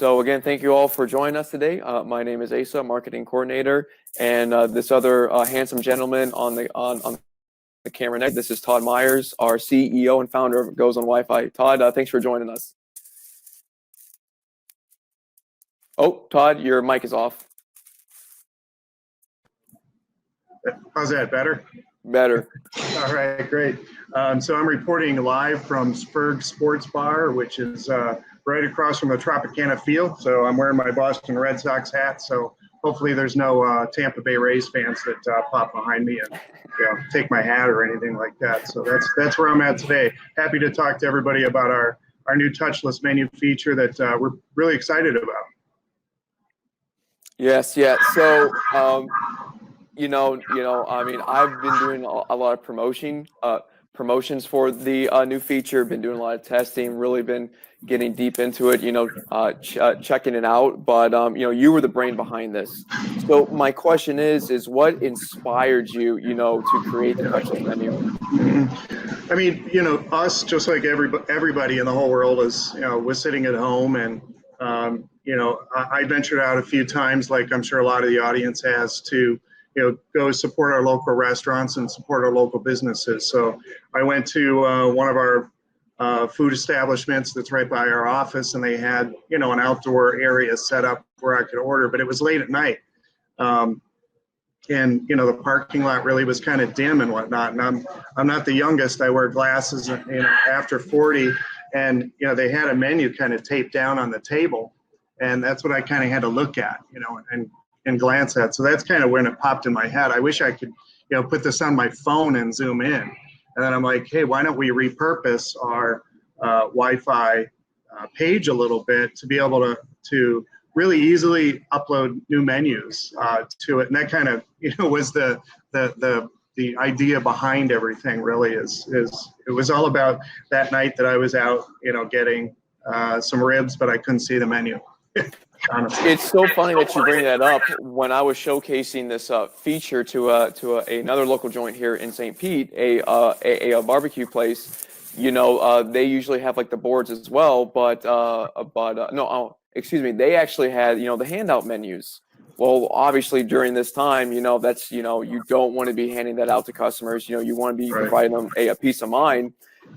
So again, thank you all for joining us today. My name is Asa, marketing coordinator, and this other handsome gentleman on the camera next. This is Todd Myers, our CEO and founder of GoZone Wi-Fi. Todd, thanks for joining us. Oh, Todd, your mic is off. How's that, better? Better. All right, great. So I'm reporting live from Spurg Sports Bar, which is right across from the Tropicana field. So I'm wearing my Boston Red Sox hat. So hopefully there's no Tampa Bay Rays fans that pop behind me and take my hat or anything like that. So that's where I'm at today. Happy to talk to everybody about our new touchless menu feature that we're really excited about. Yes, yeah. So, I mean, I've been doing a lot of promotions for the new feature. Been doing a lot of testing. Really been getting deep into it. Checking it out. But you were the brain behind this. So my question is what inspired you, to create the touchless menu? I mean, us, just like everybody in the whole world is, was sitting at home and, I ventured out a few times, like I'm sure a lot of the audience has, to, go support our local restaurants and support our local businesses. So I went to one of our food establishments that's right by our office, and they had, an outdoor area set up where I could order, but it was late at night. And, the parking lot really was kind of dim and whatnot. And I'm not the youngest. I wear glasses, after 40, and, they had a menu kind of taped down on the table. And that's what I kind of had to look at, and glance at. So that's kind of when it popped in my head. I wish I could, put this on my phone and zoom in. And then I'm like, hey, why don't we repurpose our Wi-Fi page a little bit to be able to really easily upload new menus to it. And that kind of, was the idea behind everything. Really is it was all about that night that I was out, getting some ribs, but I couldn't see the menu. Honestly. It's so funny that you bring that up. When I was showcasing this feature to another local joint here in St. Pete, a barbecue place, they usually have like the boards as well, but excuse me, they actually had the handout menus. Well, obviously during this time, that's you don't want to be handing that out to customers. You want to be providing them a peace of mind.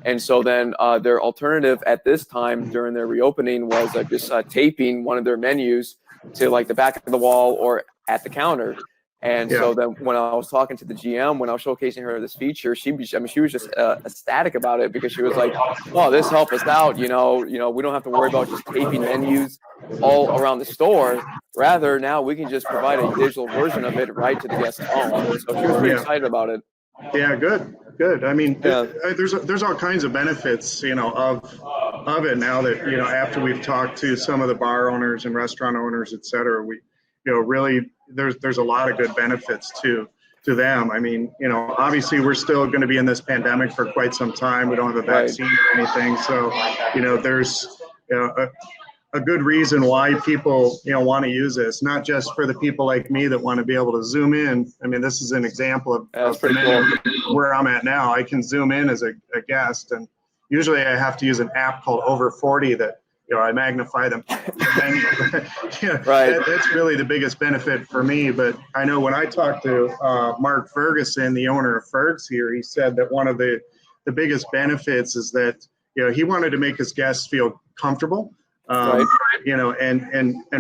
And so then their alternative at this time during their reopening was just taping one of their menus to like the back of the wall or at the counter. And so then when I was talking to the GM, when I was showcasing her this feature, she was just ecstatic about it, because she was like, "Oh, this helped us out. We don't have to worry about just taping menus all around the store. Rather, now we can just provide a digital version of it right to the guest's home." So she was pretty excited about it. Yeah, good. I mean, there's all kinds of benefits, of it now that, after we've talked to some of the bar owners and restaurant owners, et cetera, we, really there's a lot of good benefits to them. I mean, obviously we're still going to be in this pandemic for quite some time. We don't have a vaccine or anything. So, there's, a good reason why people, want to use this, not just for the people like me that want to be able to zoom in. I mean, this is an example of where I'm at now. I can zoom in as a guest, and usually I have to use an app called Over 40 that, I magnify them. That's really the biggest benefit for me. But I know when I talked to Mark Ferguson, the owner of Ferg's here, he said that one of the biggest benefits is that, he wanted to make his guests feel comfortable. And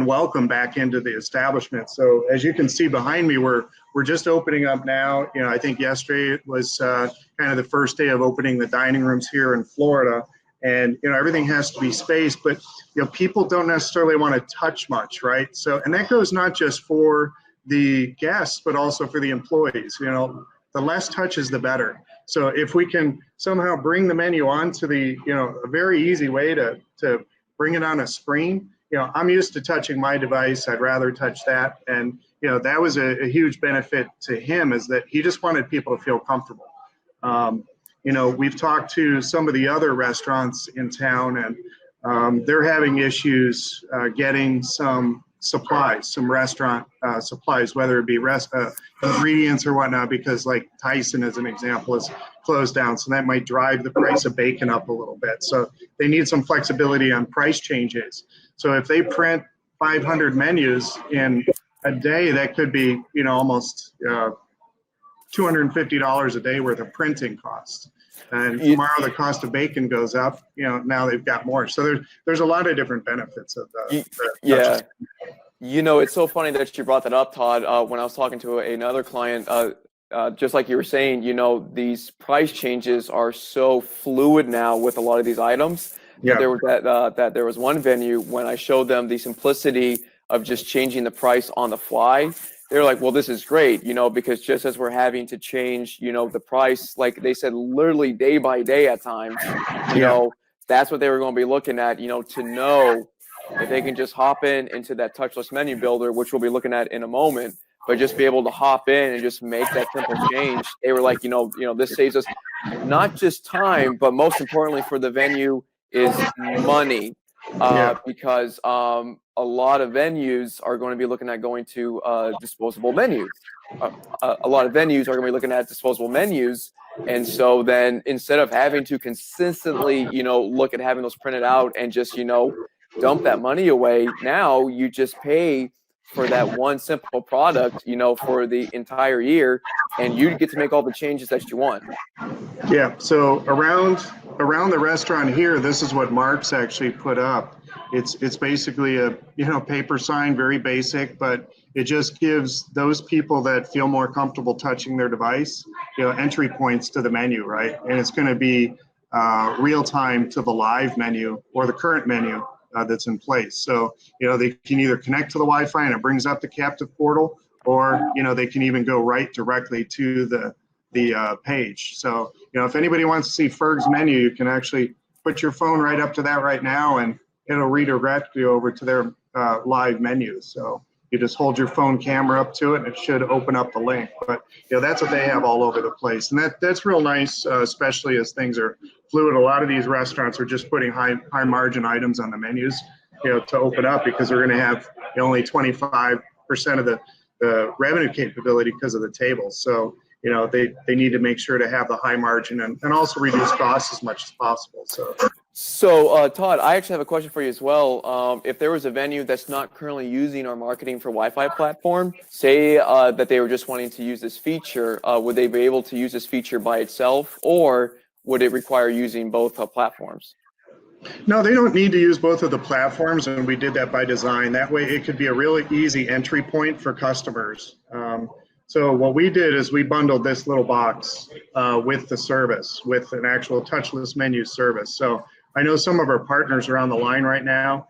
welcome back into the establishment. So as you can see behind me, we're just opening up now. I think yesterday was kind of the first day of opening the dining rooms here in Florida. And, everything has to be spaced, but, people don't necessarily want to touch much, right? So, and that goes not just for the guests, but also for the employees. The less touches, the better. So if we can somehow bring the menu onto the, a very easy way to bring it on a screen. I'm used to touching my device. I'd rather touch that. And, that was a huge benefit to him, is that he just wanted people to feel comfortable. We've talked to some of the other restaurants in town, and they're having issues getting some supplies, some restaurant supplies, whether it be ingredients or whatnot, because like Tyson, as an example, is closed down. So that might drive the price of bacon up a little bit. So they need some flexibility on price changes. So if they print 500 menus in a day, that could be, almost $250 a day worth of printing costs. And tomorrow the cost of bacon goes up. Now they've got more. So there's a lot of different benefits of the yeah. It's so funny that you brought that up, Todd. When I was talking to another client, just like you were saying, these price changes are so fluid now with a lot of these items. Yeah. That there was one venue when I showed them the simplicity of just changing the price on the fly. They're like, well, this is great, because just as we're having to change, the price, like they said, literally day by day at times, that's what they were going to be looking at, to know if they can just hop into that touchless menu builder, which we'll be looking at in a moment, but just be able to hop in and just make that simple change. They were like, this saves us not just time, but most importantly for the venue is money. Because a lot of venues are going to be looking at going to disposable menus. A lot of venues are going to be looking at disposable menus. And so then instead of having to consistently, look at having those printed out and just, dump that money away, now you just pay for that one simple product, for the entire year, and you get to make all the changes that you want. Yeah, so around the restaurant here, this is what Mark's actually put up. It's basically a paper sign, very basic, but it just gives those people that feel more comfortable touching their device, entry points to the menu, right? And it's going to be real time to the live menu or the current menu that's in place. So they can either connect to the Wi-Fi and it brings up the captive portal, or they can even go right directly to the page. So if anybody wants to see Ferg's menu, you can actually put your phone right up to that right now, and it'll redirect you over to their live menu. So you just hold your phone camera up to it, and it should open up the link. But that's what they have all over the place, and that's real nice, especially as things are fluid. A lot of these restaurants are just putting high margin items on the menus, to open up, because they're going to have only 25% of the revenue capability because of the tables. So they need to make sure to have the high margin and also reduce costs as much as possible. So Todd, I actually have a question for you as well. If there was a venue that's not currently using our marketing for Wi-Fi platform, say that they were just wanting to use this feature, would they be able to use this feature by itself, or would it require using both platforms? No, they don't need to use both of the platforms, and we did that by design. That way it could be a really easy entry point for customers. So what we did is we bundled this little box with the service, with an actual touchless menu service. So I know some of our partners are on the line right now.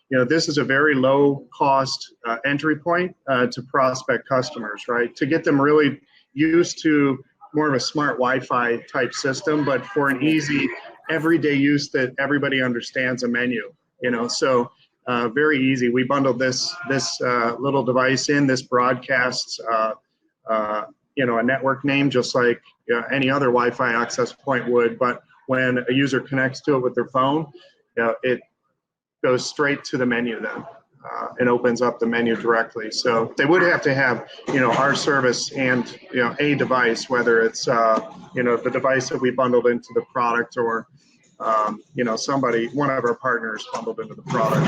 This is a very low cost entry point to prospect customers, right? To get them really used to more of a smart Wi-Fi type system, but for an easy everyday use that everybody understands a menu, so very easy. We bundled this little device in. This broadcasts a network name, just like any other Wi-Fi access point would, but when a user connects to it with their phone, it goes straight to the menu then. And opens up the menu directly. So they would have to have, our service and, a device, whether it's, the device that we bundled into the product, or, one of our partners bundled into the product.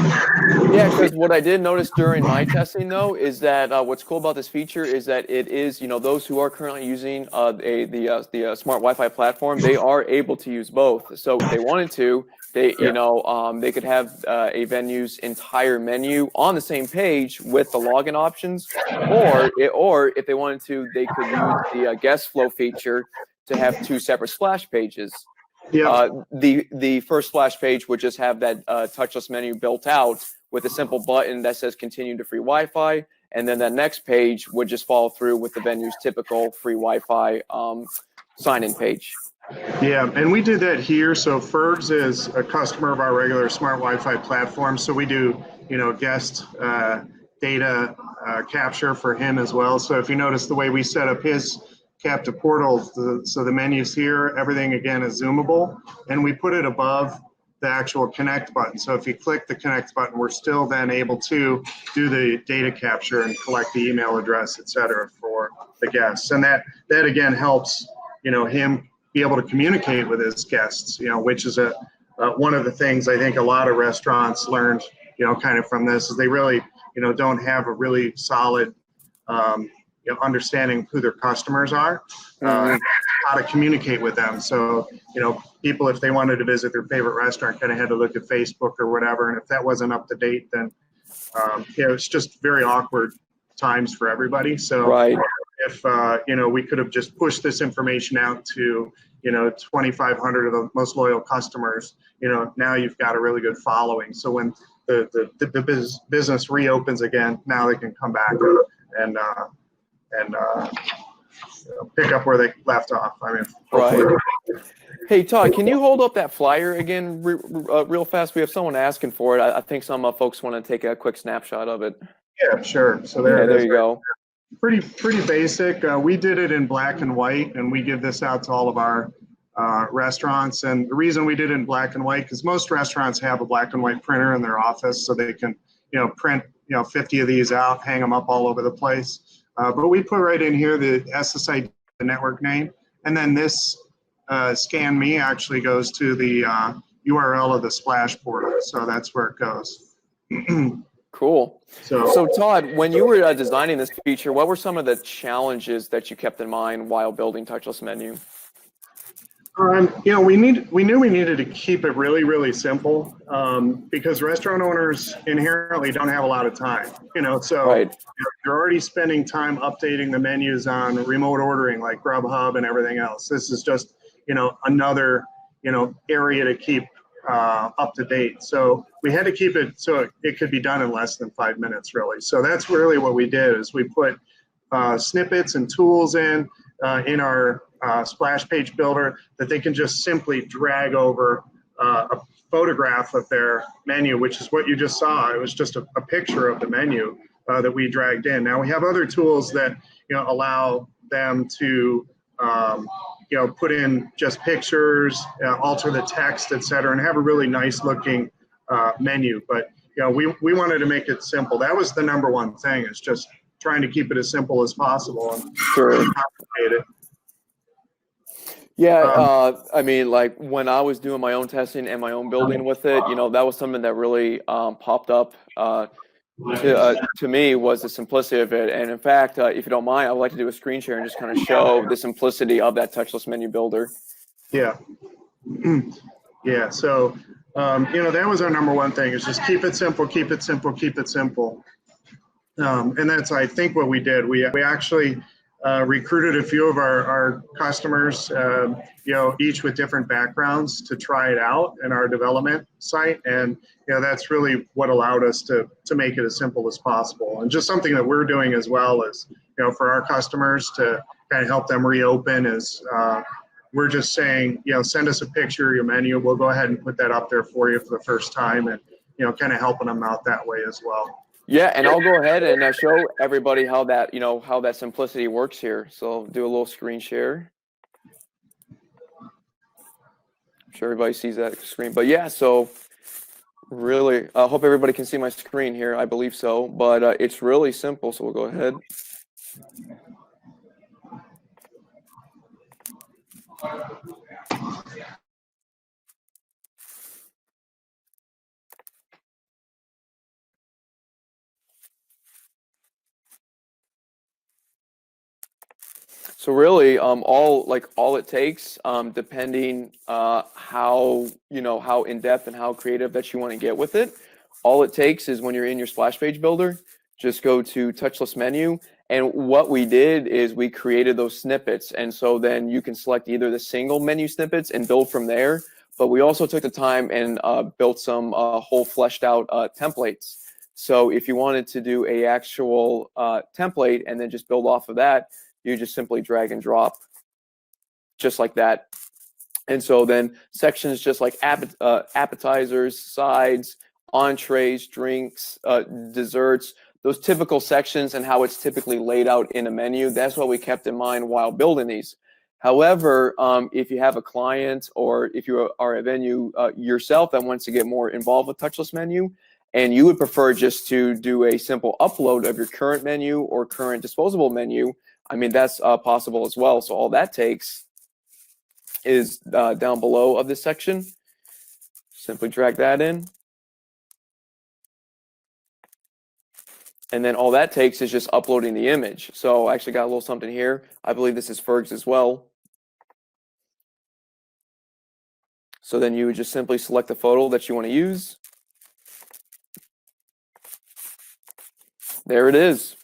Yeah, because what I did notice during my testing, though, is that what's cool about this feature is that it is, those who are currently using the smart Wi-Fi platform, they are able to use both. So if they wanted to, they could have a venue's entire menu on the same page with the login options, or if they wanted to, they could use the guest flow feature to have two separate splash pages. Yeah. The first splash page would just have that touchless menu built out with a simple button that says continue to free Wi-Fi, and then that next page would just follow through with the venue's typical free Wi-Fi sign-in page. Yeah, and we did that here. So Ferg's is a customer of our regular smart Wi-Fi platform. So we do, guest data capture for him as well. So if you notice the way we set up his captive portals, so the menus here, everything again is zoomable, and we put it above the actual connect button. So if you click the connect button, we're still then able to do the data capture and collect the email address, et cetera, for the guests. And that again helps, him be able to communicate with his guests, which is one of the things I think a lot of restaurants learned, kind of from this is they really, don't have a really solid, understanding of who their customers are, how to communicate with them. So, people, if they wanted to visit their favorite restaurant, kind of had to look at Facebook or whatever. And if that wasn't up to date, then, it's just very awkward times for everybody. So Right. if, we could have just pushed this information out to, 2,500 of the most loyal customers, now you've got a really good following. So when the business reopens again, now they can come back and pick up where they left off. I mean, hopefully. Right. Hey, Todd, can you hold up that flyer again real fast? We have someone asking for it. I think some folks want to take a quick snapshot of it. Yeah, sure. So there it is. There you go. Pretty basic. We did it in black and white, and we give this out to all of our restaurants. And the reason we did it in black and white, because most restaurants have a black and white printer in their office, so they can, print, 50 of these out, hang them up all over the place. But we put right in here the SSID, the network name, and then this Scan Me actually goes to the URL of the Splash portal. So that's where it goes. Cool. So Todd, when you were designing this feature, what were some of the challenges that you kept in mind while building Touchless Menu? we knew we needed to keep it really, really simple because restaurant owners inherently don't have a lot of time. So Right. They're already spending time updating the menus on remote ordering like Grubhub and everything else. This is just another area to keep up to date. So we had to keep it so it could be done in less than 5 minutes, really. So that's really what we did is we put snippets and tools in our splash page builder that they can just simply drag over a photograph of their menu, which is what you just saw. It was just a picture of the menu that we dragged in. Now we have other tools that allow them to put in just pictures, alter the text, et cetera, and have a really nice looking menu. But we wanted to make it simple. That was the number one thing, is just trying to keep it as simple as possible and Sure. complicate it. Yeah, I mean, like when I was doing my own testing and my own building with it, that was something that really popped up to me, was the simplicity of it. And in fact, if you don't mind, I would like to do a screen share and just kind of show the simplicity of that touchless menu builder. Yeah. Yeah. So, that was our number one thing, is just keep it simple, keep it simple, keep it simple. And that's, I think, what we did. We actually recruited a few of our customers, each with different backgrounds, to try it out in our development site. And, that's really what allowed us to make it as simple as possible. And just something that we're doing as well is, for our customers to kind of help them reopen is we're just saying, send us a picture of your menu. We'll go ahead and put that up there for you for the first time, and, kind of helping them out that way as well. Yeah, and I'll go ahead and show everybody how that, how that simplicity works here. So I'll do a little screen share. I'm sure everybody sees that screen. But yeah, so really, I hope everybody can see my screen here. I believe so. But it's really simple. So we'll go ahead. So really, all it takes, depending how how in depth and how creative that you want to get with it, all it takes is when you're in your splash page builder, just go to Touchless Menu. And what we did is we created those snippets, and so then you can select either the single menu snippets and build from there. But we also took the time and built some whole fleshed out templates. So if you wanted to do a actual template and then just build off of that, you just simply drag and drop just like that. And so then sections just like appetizers, sides, entrees, drinks, desserts, those typical sections and how it's typically laid out in a menu. That's what we kept in mind while building these. However, if you have a client or if you are a venue yourself that wants to get more involved with Touchless Menu, and you would prefer just to do a simple upload of your current menu or current disposable menu, I mean, that's possible as well. So all that takes is down below of this section. Simply drag that in. And then all that takes is just uploading the image. So I actually got a little something here. I believe this is Ferg's as well. So then you would just simply select the photo that you want to use. There it is.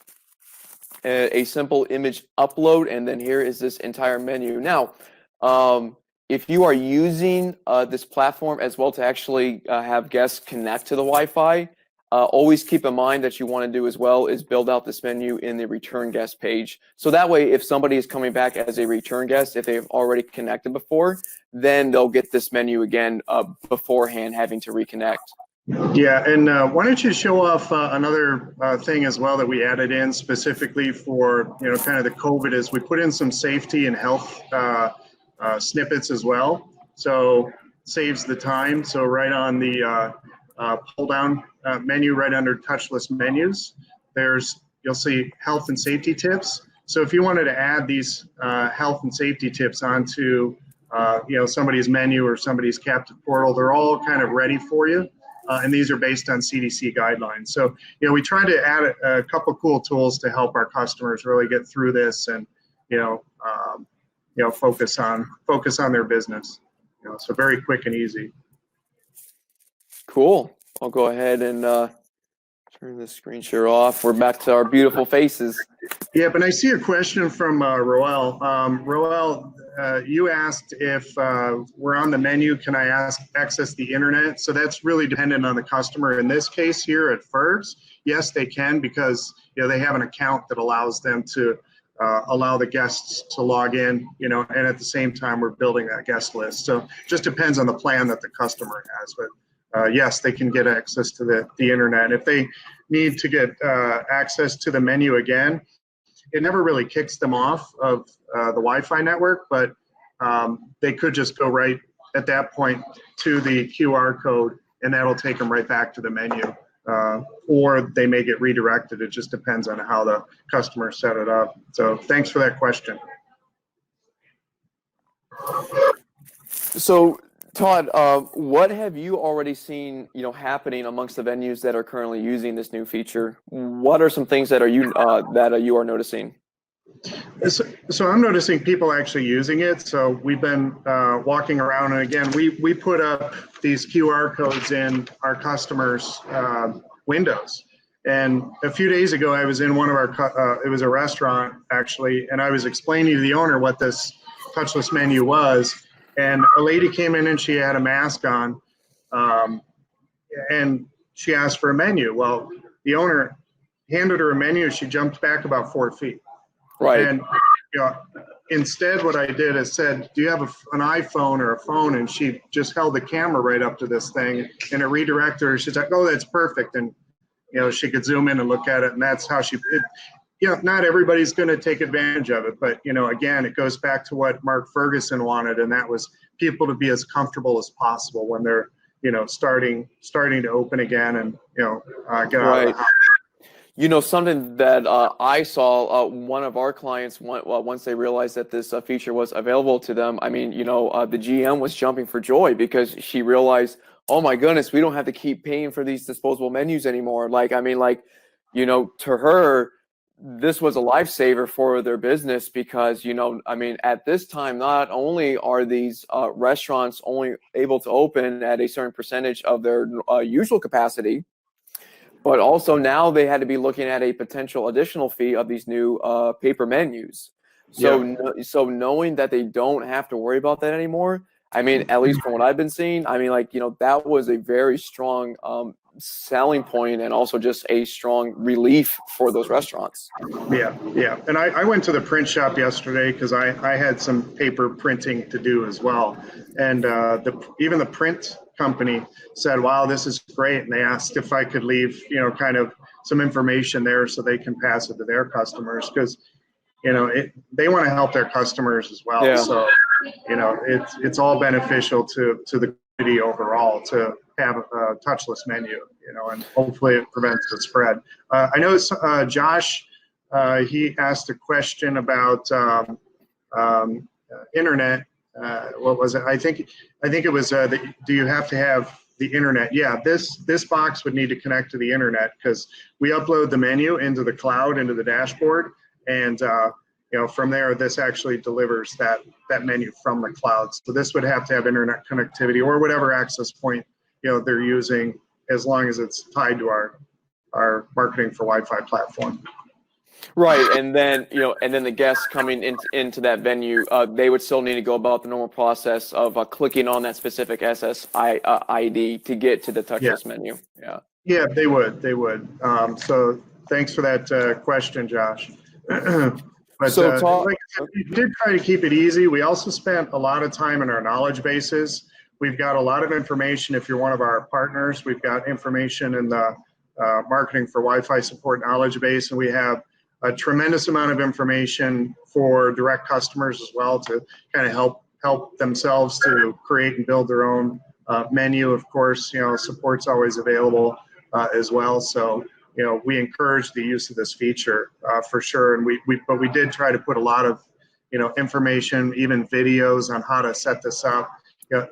A simple image upload, and then here is this entire menu. Now, if you are using this platform as well to actually have guests connect to the Wi-Fi, always keep in mind that you want to do as well is build out this menu in the return guest page. So that way, if somebody is coming back as a return guest, if they've already connected before, then they'll get this menu again beforehand having to reconnect. Yeah, and why don't you show off another thing as well that we added in specifically for, kind of the COVID, is we put in some safety and health snippets as well. So saves the time. So right on the pull down menu, right under touchless menus, you'll see health and safety tips. So if you wanted to add these health and safety tips onto somebody's menu or somebody's captive portal, they're all kind of ready for you. And these are based on CDC guidelines. So, we try to add a couple cool tools to help our customers really get through this and, focus on their business. So very quick and easy. Cool. I'll go ahead and turn the screen share off. We're back to our beautiful faces. Yeah, but I see a question from Roel. Roel, you asked if we're on the menu, can I access the internet? So that's really dependent on the customer. In this case here at Ferg's, yes, they can, because they have an account that allows them to allow the guests to log in, and at the same time we're building that guest list. So it just depends on the plan that the customer has. But yes, they can get access to the internet. If they need to get access to the menu again, it never really kicks them off of the Wi-Fi network, but they could just go right at that point to the QR code, and that'll take them right back to the menu. Or they may get redirected. It just depends on how the customer set it up. So thanks for that question. So Todd, what have you already seen, happening amongst the venues that are currently using this new feature? What are some things that you are noticing? So I'm noticing people actually using it. So we've been walking around, and again, we put up these QR codes in our customers' windows. And a few days ago, I was in one of our, it was a restaurant actually, and I was explaining to the owner what this touchless menu was. And a lady came in and she had a mask on, and she asked for a menu. Well, the owner handed her a menu. She jumped back about 4 feet. Right. And instead, what I did is said, "Do you have an iPhone or a phone?" And she just held the camera right up to this thing, and it redirected her. She's like, "Oh, that's perfect." And she could zoom in and look at it, and that's how not everybody's going to take advantage of it, but again, it goes back to what Mark Ferguson wanted, and that was people to be as comfortable as possible when they're starting to open again and get out of the house. Something that I saw, one of our clients, once they realized that this feature was available to them, the GM was jumping for joy because she realized, oh my goodness, we don't have to keep paying for these disposable menus anymore. To her, this was a lifesaver for their business because, at this time, not only are these restaurants only able to open at a certain percentage of their usual capacity, but also now they had to be looking at a potential additional fee of these new paper menus. So knowing that they don't have to worry about that anymore, at least from what I've been seeing, that was a very strong selling point and also just a strong relief for those restaurants. Yeah. And I went to the print shop yesterday because I had some paper printing to do as well. And even the print company said, "Wow, this is great." And they asked if I could leave, kind of some information there so they can pass it to their customers because, they want to help their customers as well. Yeah. So, it's all beneficial to the community overall to have a touchless menu, and hopefully it prevents the spread. I know Josh, he asked a question about internet. What was it? I think it was, do you have to have the internet. Yeah, this box would need to connect to the internet because we upload the menu into the cloud, into the dashboard, and from there, this actually delivers that menu from the cloud. So this would have to have internet connectivity or whatever access point they're using, as long as it's tied to our marketing for Wi-Fi platform. Right, and then the guests coming into that venue, they would still need to go about the normal process of clicking on that specific SSID to get to the touchless menu. Yeah. Yeah, they would. So thanks for that question, Josh. But So Todd, like I said, we did try to keep it easy. We also spent a lot of time in our knowledge bases. We've got a lot of information. If you're one of our partners, we've got information in the marketing for Wi-Fi support knowledge base, and we have a tremendous amount of information for direct customers as well to kind of help themselves to create and build their own menu. Of course, support's always available as well. So we encourage the use of this feature for sure. And but we did try to put a lot of information, even videos on how to set this up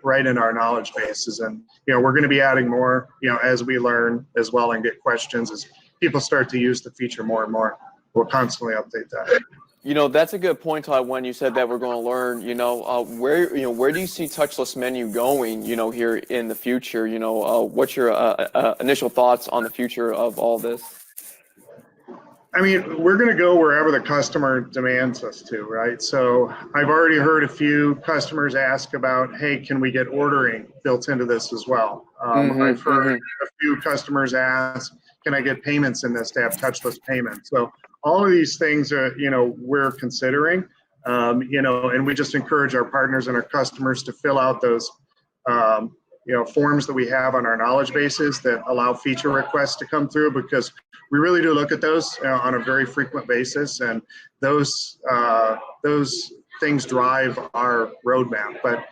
right in our knowledge bases. And we're going to be adding more as we learn as well and get questions as people start to use the feature more and more. We'll constantly update that. That's a good point, Todd, when you said that we're going to learn, where do you see touchless menu going, here in the future? What's your initial thoughts on the future of all this? I mean, we're going to go wherever the customer demands us to, right? So I've already heard a few customers ask about, hey, can we get ordering built into this as well? I've heard a few customers ask, can I get payments in this to have touchless payments? So all of these things are, we're considering, and we just encourage our partners and our customers to fill out those, forms that we have on our knowledge bases that allow feature requests to come through, because we really do look at those on a very frequent basis, and those things drive our roadmap. But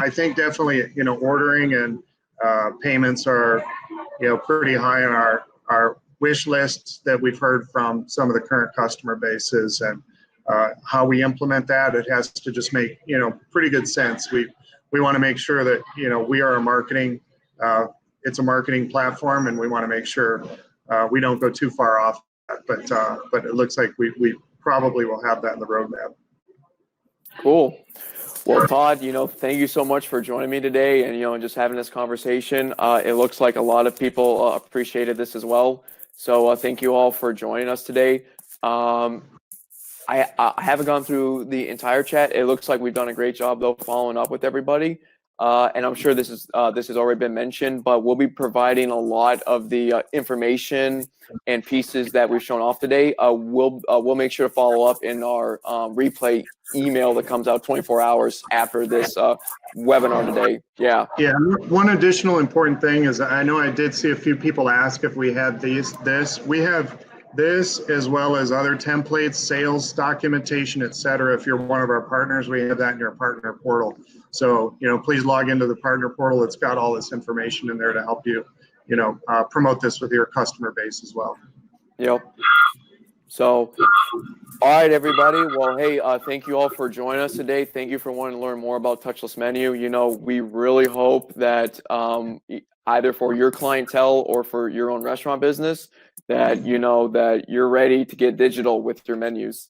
I think definitely ordering and payments are pretty high on our wish lists that we've heard from some of the current customer bases, and how we implement that, it has to just make pretty good sense. We want to make sure that we are a marketing it's a marketing platform, and we want to make sure we don't go too far off that, but it looks like we probably will have that in the roadmap. Cool. Well, Todd, thank you so much for joining me today and, just having this conversation. It looks like a lot of people appreciated this as well. So thank you all for joining us today. I haven't gone through the entire chat. It looks like we've done a great job, though, following up with everybody. And I'm sure this has already been mentioned, but we'll be providing a lot of the information and pieces that we've shown off today. We'll make sure to follow up in our replay email that comes out 24 hours after this webinar today. Yeah. Yeah. One additional important thing is, I know I did see a few people ask if we had this. We have this, as well as other templates, sales documentation, etc. If you're one of our partners, we have that in your partner portal. So, please log into the partner portal. It's got all this information in there to help you, promote this with your customer base as well. Yep. So, all right, everybody. Well, hey, thank you all for joining us today. Thank you for wanting to learn more about Touchless Menu. We really hope that either for your clientele or for your own restaurant business, that that you're ready to get digital with your menus.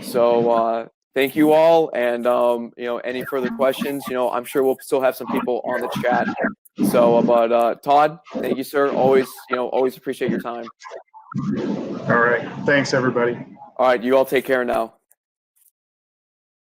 So thank you all, and any further questions, I'm sure we'll still have some people on the chat. So but Todd, thank you, sir. Always appreciate your time. All right, thanks everybody. All right, you all take care now.